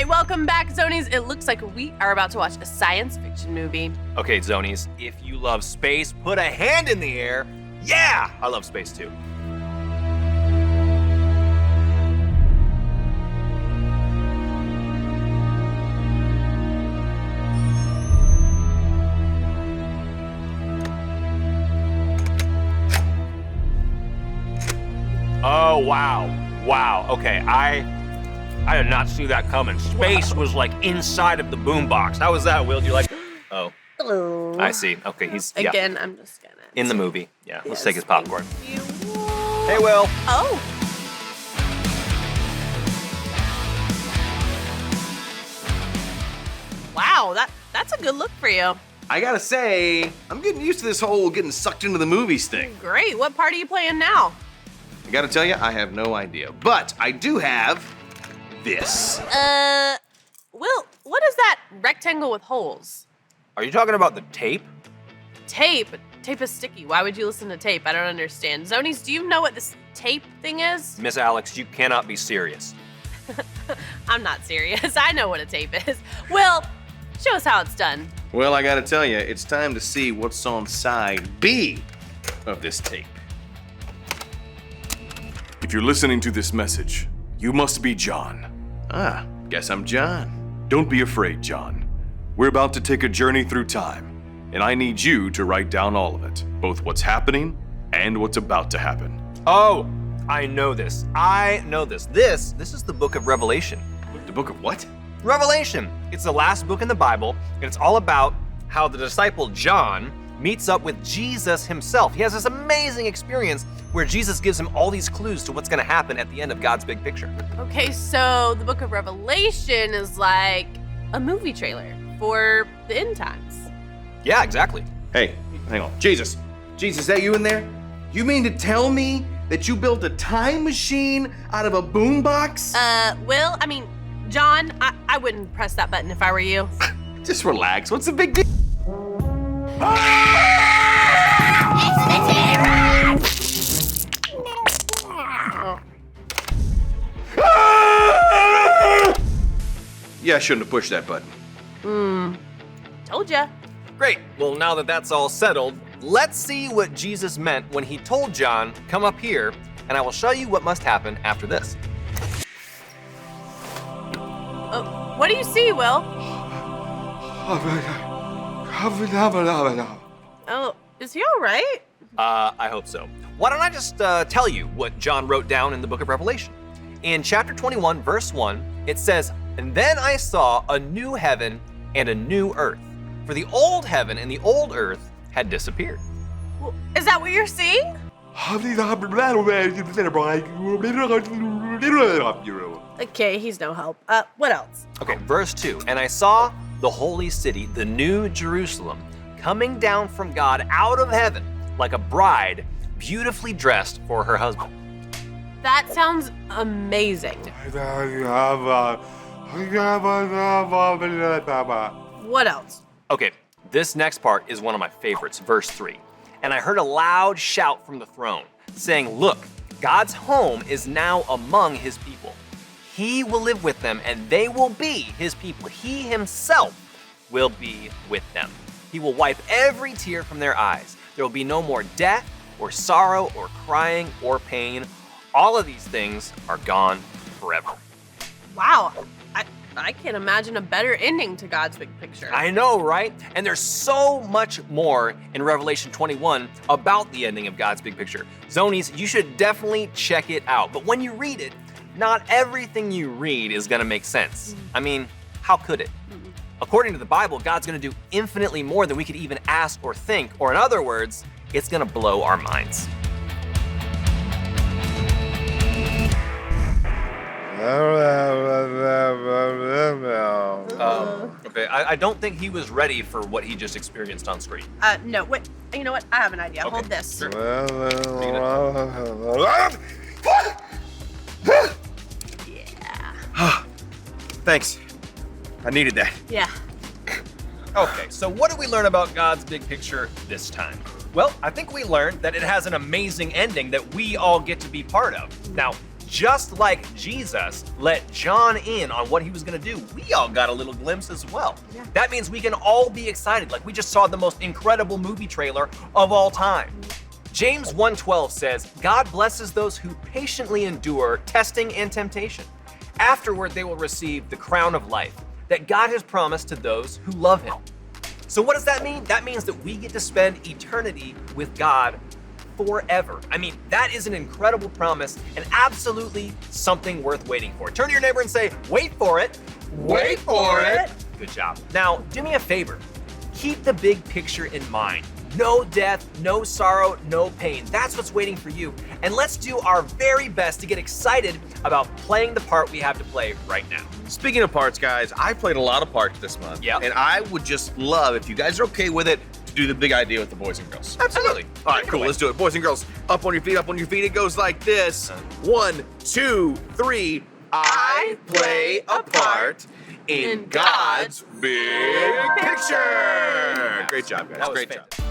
right, welcome back, Zonies. It looks like we are about to watch a science fiction movie. Okay, Zonies, if you love space, put a hand in the air. Yeah, I love space too. Oh, wow. Wow. Okay, I did not see that coming. Space was like inside of the boombox. How was that, Will? You like, oh. Hello. I see. Okay, he's Again, I'm just gonna. in the movie. Yeah, let's Yes, take his popcorn. thank you. Hey, Will. Oh. Wow, that's a good look for you. I gotta say, I'm getting used to this whole getting sucked into the movies thing. Great. What part are you playing now? I gotta tell you, I have no idea. But I do have this. Will, what is that rectangle with holes? Are you talking about the tape? Tape. Tape is sticky. Why would you listen to tape? I don't understand. Zonies, do you know what this tape thing is? Miss Alex, you cannot be serious. I'm not serious. I know what a tape is. Will, show us how it's done. Well, I gotta tell you, it's time to see what's on side B of this tape. If you're listening to this message, you must be John. Ah, guess I'm John. Don't be afraid, John. We're about to take a journey through time, and I need you to write down all of it, both what's happening and what's about to happen. Oh, I know this. I know this. This is the book of Revelation. The book of what? Revelation. It's the last book in the Bible, and it's all about how the disciple John meets up with Jesus himself. He has this amazing experience where Jesus gives him all these clues to what's going to happen at the end of God's big picture. Okay, so the book of Revelation is like a movie trailer for the end times. Yeah, exactly. Hey, hang on. Jesus, is that you in there? You mean to tell me that you built a time machine out of a boombox? Will, John, I wouldn't press that button if I were you. Just relax. What's the big deal? Yeah, I shouldn't have pushed that button. Told ya. Great. Well, now that that's all settled, let's see what Jesus meant when he told John, come up here, and I will show you what must happen after this. What do you see, Will? Oh, is he all right? I hope so. Why don't I just tell you what John wrote down in the book of Revelation? In chapter 21, verse 1, it says, "And then I saw a new heaven and a new earth, for the old heaven and the old earth had disappeared." Well, is that what you're seeing? Okay, he's no help. What else? Okay, verse 2, "And I saw the holy city, the new Jerusalem, coming down from God out of heaven, like a bride beautifully dressed for her husband." That sounds amazing. What else? Okay, this next part is one of my favorites, verse 3. "And I heard a loud shout from the throne, saying, 'Look, God's home is now among his people. He will live with them, and they will be his people. He himself will be with them. He will wipe every tear from their eyes. There will be no more death, or sorrow, or crying, or pain. All of these things are gone forever.'" Wow, I can't imagine a better ending to God's big picture. I know, right? And there's so much more in Revelation 21 about the ending of God's big picture. Zonies, you should definitely check it out. But when you read it, not everything you read is gonna make sense. I mean, how could it? According to the Bible, God's gonna do infinitely more than we could even ask or think, or in other words, it's gonna blow our minds. Okay, I don't think he was ready for what he just experienced on screen. No, wait, you know what? I have an idea. Okay, Hold this. sure. Yeah. Thanks. I needed that. Yeah. Okay, so what did we learn about God's big picture this time? Well, I think we learned that it has an amazing ending that we all get to be part of. Now, Just like Jesus let John in on what he was gonna do, we all got a little glimpse as well. That means we can all be excited, like we just saw the most incredible movie trailer of all time. James 1:12 says, God blesses those who patiently endure testing and temptation. Afterward, they will receive the crown of life that God has promised to those who love him. So what does that mean? That means that we get to spend eternity with God forever. I mean, that is an incredible promise and absolutely something worth waiting for. Turn to your neighbor and say, wait for it. Wait for it. Good job. Now, do me a favor. Keep the big picture in mind. No death, no sorrow, no pain. That's what's waiting for you. And let's do our very best to get excited about playing the part we have to play right now. Speaking of parts, guys, I played a lot of parts this month. Yep. And I would just love, if you guys are okay with it, to do the big idea with the boys and girls. Absolutely. All right, cool. Let's do it. Boys and girls, up on your feet, up on your feet. It goes like this. 1, 2, 3. I play a part in God's big picture. Great job, guys. That was Great job. fantastic.